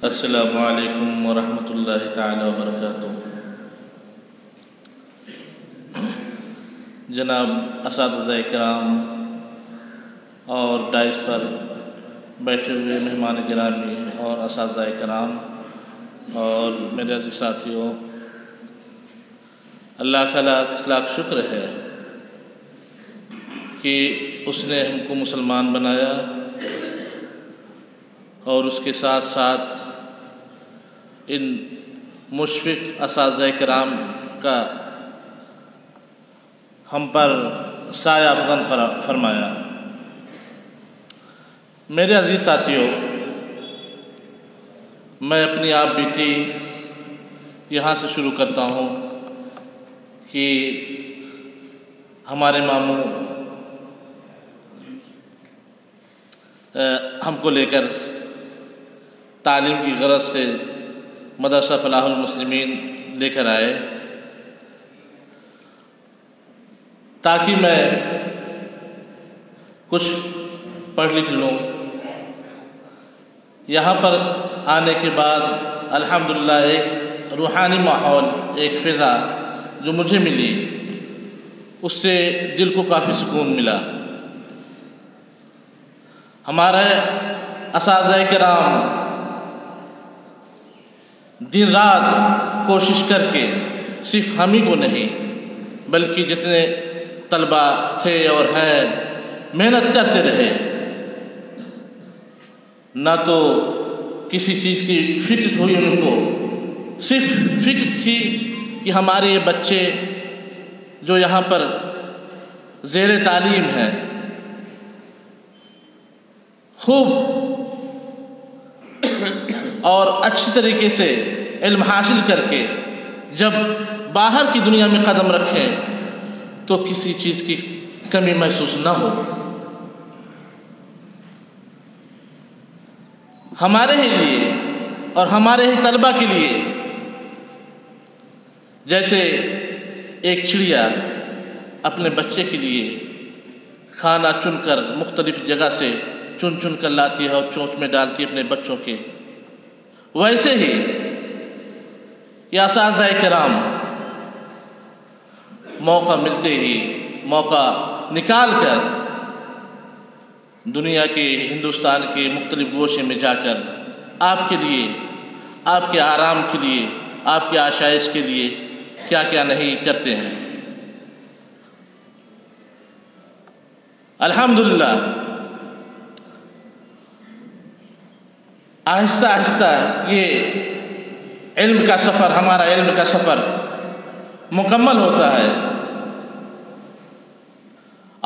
السلام علیکم ورحمۃ اللہ تعالی وبرکاتہ۔ جناب اساتذہ کرام اور ڈائس پر بیٹھے ہوئے مہمان گرامی اور اساتذہ کرام اور میرے عزیز ساتھیوں، اللہ کا لاکھ لاکھ شکر ہے کہ اس نے ہم کو مسلمان بنایا اور اس کے ساتھ ساتھ ان مشفق اساتذہ کرام کا ہم پر سایہ افغان فرمایا۔ میرے عزیز ساتھیوں، میں اپنی آپ بیتی یہاں سے شروع کرتا ہوں کہ ہمارے ماموں ہم کو لے کر تعلیم کی غرض سے مدرسہ فلاح المسلمین لے کر آئے تاکہ میں کچھ پڑھ لکھ لوں۔ یہاں پر آنے کے بعد الحمدللہ ایک روحانی ماحول، ایک فضا جو مجھے ملی، اس سے دل کو کافی سکون ملا۔ ہمارے اساتذہ کرام دن رات کوشش کر کے صرف ہم ہی کو نہیں بلکہ جتنے طلبہ تھے اور ہیں محنت کرتے رہے، نہ تو کسی چیز کی فکر ہوئی ان کو، صرف فکر تھی کہ ہمارے یہ بچے جو یہاں پر زیر تعلیم ہیں خوب اور اچھی طریقے سے علم حاصل کر کے جب باہر کی دنیا میں قدم رکھیں تو کسی چیز کی کمی محسوس نہ ہو۔ ہمارے ہی لیے اور ہمارے ہی طلبہ کے لیے جیسے ایک چڑیا اپنے بچے کے لیے کھانا چن کر مختلف جگہ سے چن چن کر لاتی ہے اور چونچ میں ڈالتی ہے اپنے بچوں کے، ویسے ہی یہ اساتذہ کرام موقع ملتے ہی موقع نکال کر دنیا کے، ہندوستان کے مختلف گوشے میں جا کر آپ کے لیے، آپ کے آرام کے لیے، آپ کے آشائش کے لیے کیا کیا نہیں کرتے ہیں۔ الحمدللہ آہستہ آہستہ یہ علم کا سفر، ہمارا علم کا سفر مکمل ہوتا ہے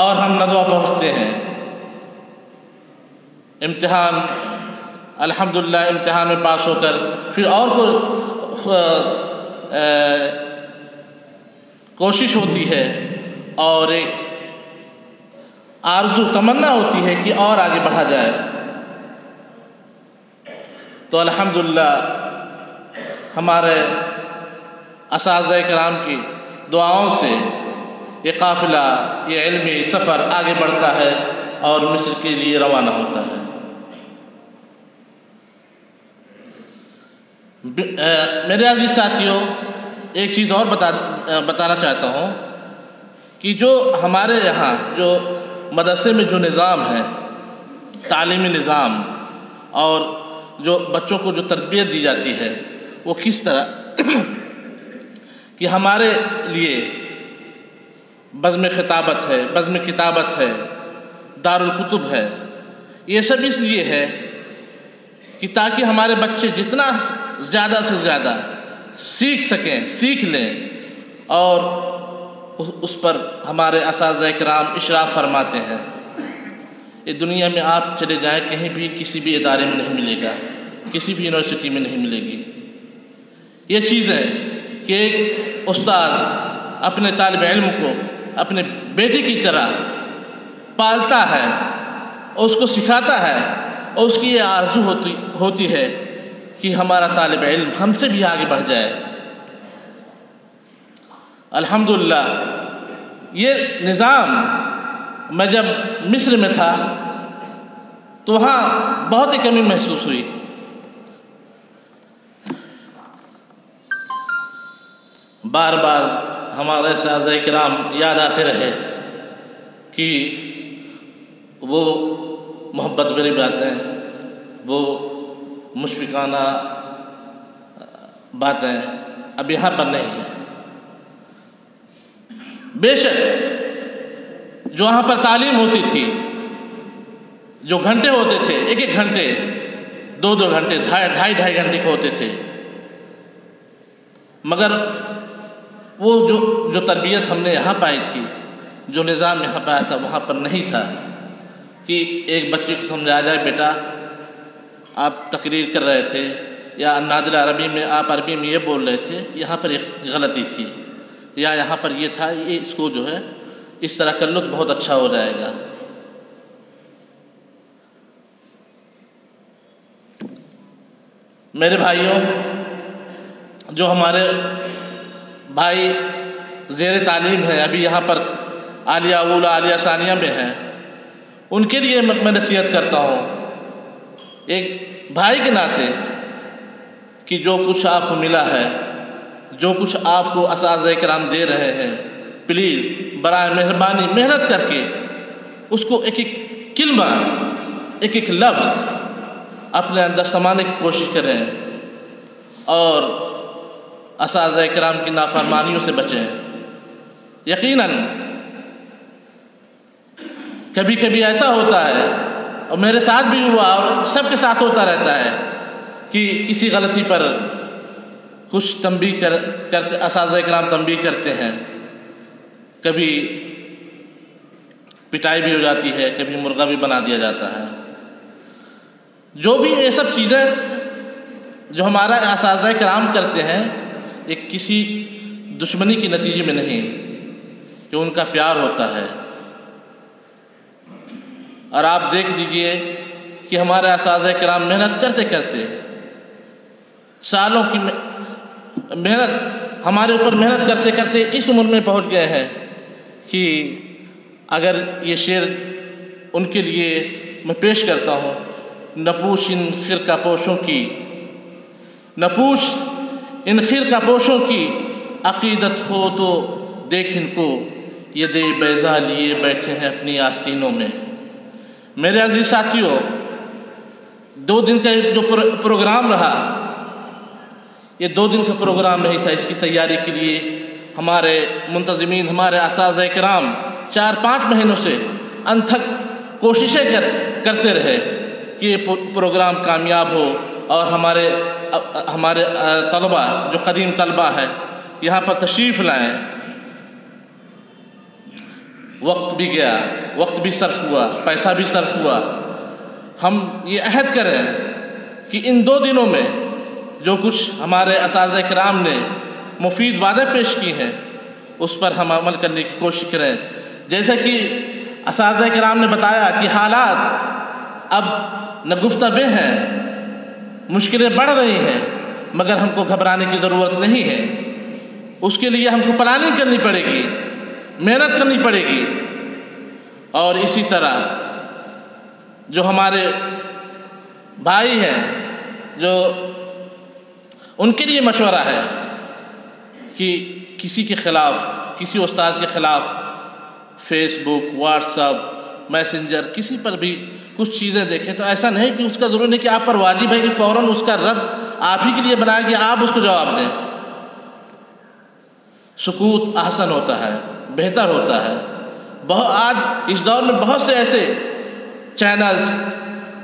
اور ہم ندوہ پہنچتے ہیں۔ امتحان الحمدللہ امتحان میں پاس ہو کر پھر اور کوشش ہوتی ہے اور ایک آرزو تمنا ہوتی ہے کہ اور آگے بڑھا جائے۔ تو الحمدللہ ہمارے اساتذہ کرام کی دعاؤں سے یہ قافلہ، یہ علمی سفر آگے بڑھتا ہے اور مصر کے لیے روانہ ہوتا ہے۔ میرے عزیز ساتھیوں، ایک چیز اور بتانا چاہتا ہوں کہ جو ہمارے یہاں جو مدرسے میں جو نظام ہے، تعلیمی نظام اور جو بچوں کو جو تربیت دی جاتی ہے وہ کس طرح کہ ہمارے لیے بزم خطابت ہے، بزم کتابت ہے، دارالکتب ہے، یہ سب اس لیے ہے کہ تاکہ ہمارے بچے جتنا زیادہ سے زیادہ سیکھ سکیں، سیکھ لیں، اور اس پر ہمارے اساتذہ کرام اشراف فرماتے ہیں۔ یہ دنیا میں آپ چلے جائیں کہیں بھی کسی بھی ادارے میں نہیں ملے گا، کسی بھی یونیورسٹی میں نہیں ملے گی۔ یہ چیز ہے کہ ایک استاد اپنے طالب علم کو اپنے بیٹے کی طرح پالتا ہے اور اس کو سکھاتا ہے، اور اس کی یہ آرزو ہوتی ہے کہ ہمارا طالب علم ہم سے بھی آگے بڑھ جائے۔ الحمدللہ یہ نظام میں جب مصر میں تھا تو وہاں بہت ہی کمی محسوس ہوئی. بار بار ہمارے اساتذہ کرام یاد آتے رہے کہ وہ محبت بھری باتیں، وہ مشفقانہ باتیں اب یہاں پر نہیں ہیں. بے شک جو وہاں پر تعلیم ہوتی تھی، جو گھنٹے ہوتے تھے، ایک ایک گھنٹے، دو دو گھنٹے، ڈھائی گھنٹے کے ہوتے تھے، مگر وہ جو تربیت ہم نے یہاں پائی تھی، جو نظام یہاں پایا تھا، وہاں پر نہیں تھا. کہ ایک بچے کو سمجھایا جائے بیٹا آپ تقریر کر رہے تھے یا نادر عربی میں آپ عربی میں یہ بول رہے تھے، یہاں پر ایک غلطی تھی، یا یہاں پر یہ تھا، یہ اس کو جو ہے اس طرح کر لو تو بہت اچھا ہو جائے گا. میرے بھائیوں، جو ہمارے بھائی زیر تعلیم ہیں، ابھی یہاں پر عالیہ اولی عالیہ ثانیہ میں ہیں، ان کے لیے میں نصیحت کرتا ہوں ایک بھائی کے ناطے کہ جو کچھ آپ کو ملا ہے، جو کچھ آپ کو اساتذہ کرام دے رہے ہیں، پلیز برائے مہربانی محنت کر کے اس کو ایک ایک کلمہ، ایک ایک لفظ اپنے اندر سمانے کی کوشش کریں اور اساتذہ کرام کی نافرمانیوں سے بچیں. یقیناً کبھی کبھی ایسا ہوتا ہے، اور میرے ساتھ بھی ہوا اور سب کے ساتھ ہوتا رہتا ہے، کہ کسی غلطی پر کچھ تنبیہ کرتے، اساتذہ کرام تنبیہ کرتے ہیں، کبھی پٹائی بھی ہو جاتی ہے، کبھی مرغا بھی بنا دیا جاتا ہے. جو بھی یہ سب چیزیں جو ہمارا اساتذہ کرام کرتے ہیں، یہ کسی دشمنی کے نتیجے میں نہیں، کہ ان کا پیار ہوتا ہے. اور آپ دیکھ لیجئے کہ ہمارے اساتذہ کرام محنت کرتے کرتے، سالوں کی محنت ہمارے اوپر محنت کرتے کرتے اس عمر میں پہنچ گئے ہیں کہ اگر یہ شعر ان کے لیے میں پیش کرتا ہوں، نپوش ان خرقہ پوشوں کی، نپوش ان خرقہ پوشوں کی عقیدت ہو تو دیکھ ان کو، یہ دے بیضا لیے بیٹھے ہیں اپنی آستینوں میں. میرے عزیز ساتھیوں، 2 دن کا جو پروگرام رہا، یہ 2 دن کا پروگرام نہیں تھا. اس کی تیاری کے لیے ہمارے منتظمین، ہمارے اساتذہ کرام 4-5 مہینوں سے انتھک کوششیں کرتے رہے کہ یہ پروگرام کامیاب ہو اور ہمارے طلبہ جو قدیم طلبہ ہیں یہاں پر تشریف لائیں. وقت بھی گیا، وقت بھی صرف ہوا، پیسہ بھی صرف ہوا. ہم یہ عہد کریں کہ ان 2 دنوں میں جو کچھ ہمارے اساتذہ کرام نے مفید وعدے پیش کی ہیں، اس پر ہم عمل کرنے کی کوشش کریں. جیسا کہ اساتذہ کرام نے بتایا کہ حالات اب نگفتہ بے ہیں، مشکلیں بڑھ رہی ہیں، مگر ہم کو گھبرانے کی ضرورت نہیں ہے. اس کے لیے ہم کو پلاننگ کرنی پڑے گی، محنت کرنی پڑے گی. اور اسی طرح جو ہمارے بھائی ہیں، جو ان کے لیے مشورہ ہے کہ کسی کے خلاف، کسی استاد کے خلاف فیس بک، واٹس ایپ، میسنجر، کسی پر بھی کچھ چیزیں دیکھیں تو ایسا نہیں کہ اس کا ضروری نہیں کہ آپ پر واجب ہے کہ فوراً اس کا رد آپ ہی کے لیے بنائیں کہ آپ اس کو جواب دیں. سکوت احسن ہوتا ہے، بہتر ہوتا ہے. آج اس دور میں بہت سے ایسے چینلز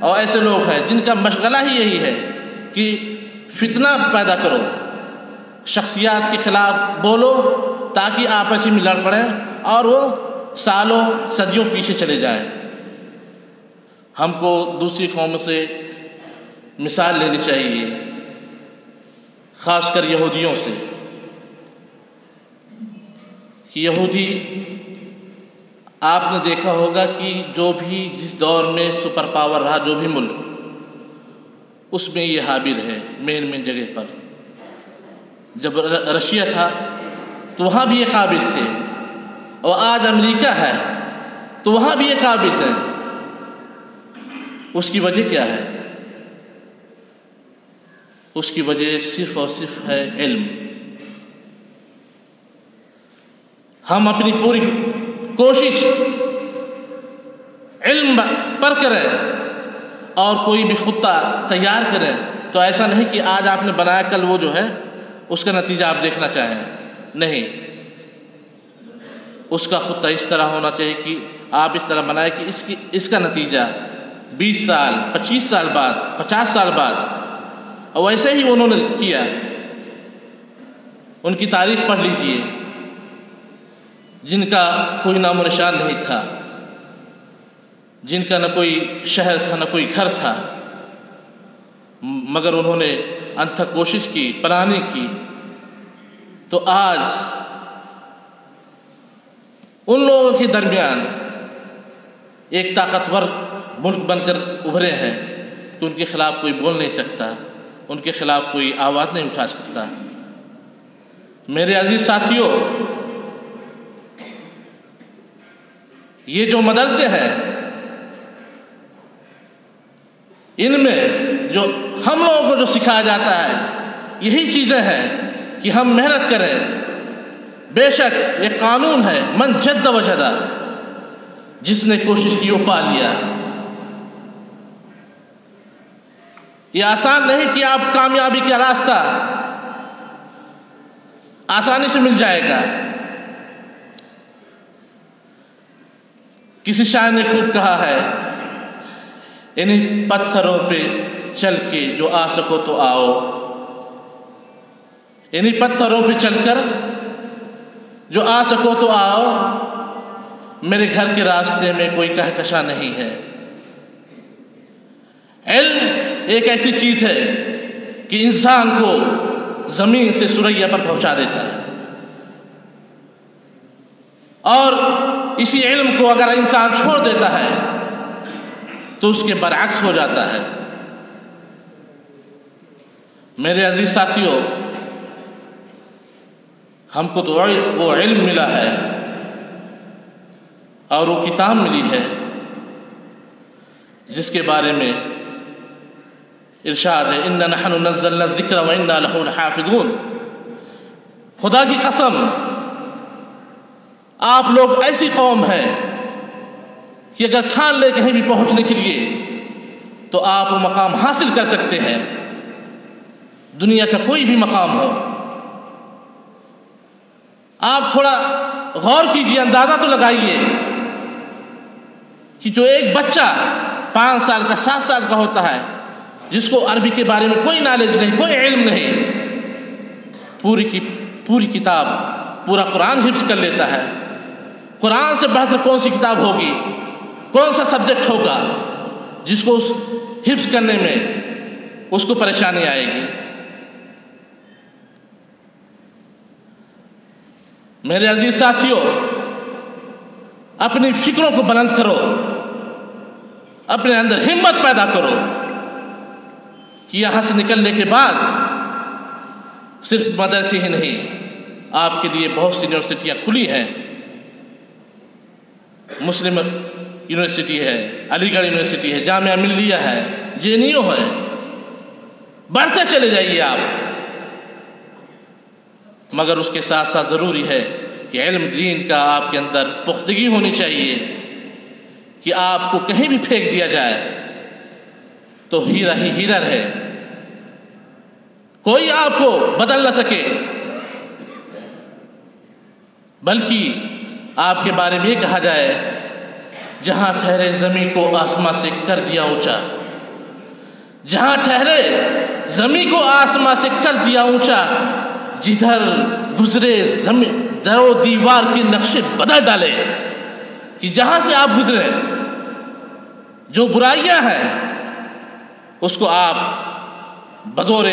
اور ایسے لوگ ہیں جن کا مشغلہ ہی یہی ہے کہ فتنہ پیدا کرو، شخصیات کے خلاف بولو تاکہ آپس میں لڑ پڑیں اور وہ سالوں صدیوں پیچھے چلے جائیں. ہم کو دوسری قوموں سے مثال لینی چاہیے، خاص کر یہودیوں سے. کہ یہودی، آپ نے دیکھا ہوگا کہ جو بھی جس دور میں سپر پاور رہا، جو بھی ملک، اس میں یہ حاضر ہے مین جگہ پر. جب رشیا تھا تو وہاں بھی یہ قابض تھے، اور آج امریکہ ہے تو وہاں بھی یہ قابض ہیں. اس کی وجہ کیا ہے؟ اس کی وجہ صرف اور صرف ہے علم۔ ہم اپنی پوری کوشش علم پر کریں اور کوئی بھی خطہ تیار کریں تو ایسا نہیں کہ آج آپ نے بنایا کل وہ جو ہے اس کا نتیجہ آپ دیکھنا چاہیں، نہیں، اس کا خطہ اس طرح ہونا چاہیے کہ آپ اس طرح بنائیں کہ اس کا نتیجہ 20 سال 25 سال بعد 50 سال بعد، اور ویسے ہی انہوں نے کیا۔ ان کی تاریخ پڑھ لیجئے، جن کا کوئی نام و نشان نہیں تھا، جن کا نہ کوئی شہر تھا نہ کوئی گھر تھا، مگر انہوں نے انتھک کوشش کی، پلاننگ کی، تو آج ان لوگوں کے درمیان ایک طاقتور ملک بن کر ابھرے ہیں کہ ان کے خلاف کوئی بول نہیں سکتا، ان کے خلاف کوئی آواز نہیں اٹھا سکتا۔ میرے عزیز ساتھیوں، یہ جو مدرسے ہیں، ان میں جو ہم لوگوں کو جو سکھایا جاتا ہے یہی چیزیں ہیں کہ ہم محنت کریں۔ بے شک یہ قانون ہے، من جد وجدہ، جس نے کوشش کی وہ پا لیا۔ یہ آسان نہیں کہ آپ کامیابی کا راستہ آسانی سے مل جائے گا۔ کسی شاعر نے خوب کہا ہے، انہیں پتھروں پہ چل کے جو آ سکو تو آؤ، انہیں پتھروں پہ چل کر جو آ سکو تو آؤ، میرے گھر کے راستے میں کوئی کہکشاں نہیں ہے۔ علم ایک ایسی چیز ہے کہ انسان کو زمین سے ثریا پر پہنچا دیتا ہے، اور اسی علم کو اگر انسان چھوڑ دیتا ہے تو اس کے برعکس ہو جاتا ہے۔ میرے عزیز ساتھیوں، ہم کو تو وہ علم ملا ہے اور وہ کتاب ملی ہے جس کے بارے میں ارشاد ہے، اِنَّا نَحْنُ نَزَّلْنَا الذِّكْرَ وَإِنَّا لَهُ لَحَافِظُونَ۔ خدا کی قسم، آپ لوگ ایسی قوم ہیں کہ اگر ٹھان لے کہیں بھی پہنچنے کے لیے تو آپ وہ مقام حاصل کر سکتے ہیں، دنیا کا کوئی بھی مقام ہو۔ آپ تھوڑا غور کیجئے، اندازہ تو لگائیے کہ جو ایک بچہ 5 سال کا 7 سال کا ہوتا ہے، جس کو عربی کے بارے میں کوئی نالج نہیں، کوئی علم نہیں، پوری کتاب، پورا قرآن حفظ کر لیتا ہے۔ قرآن سے بڑھ کر کون سی کتاب ہوگی، کون سا سبجیکٹ ہوگا جس کو اس حفظ کرنے میں اس کو پریشانی آئے گی؟ میرے عزیز ساتھیوں، اپنی فکروں کو بلند کرو، اپنے اندر ہمت پیدا کرو کہ یہاں سے نکلنے کے بعد صرف مدرسے ہی نہیں، آپ کے لیے بہت سی یونیورسٹیاں کھلی ہیں۔ مسلم یونیورسٹی ہے، علی گڑھ یونیورسٹی ہے، جامعہ ملیہ ہے، جے این یو ہے، بڑھتے چلے جائیے آپ، مگر اس کے ساتھ ساتھ ضروری ہے کہ علم دین کا آپ کے اندر پختگی ہونی چاہیے کہ آپ کو کہیں بھی پھینک دیا جائے تو ہیرا ہی ہیرا رہے، کوئی آپ کو بدل نہ سکے، بلکہ آپ کے بارے میں یہ کہا جائے، جہاں ٹھہرے زمین کو آسمان سے کر دیا اونچا، جہاں ٹھہرے زمین کو آسمان سے کر دیا اونچا، جدھر گزرے زمین در و دیوار کے نقشے بدل ڈالے، کہ جہاں سے آپ گزرے جو برائیاں ہیں اس کو آپ بزور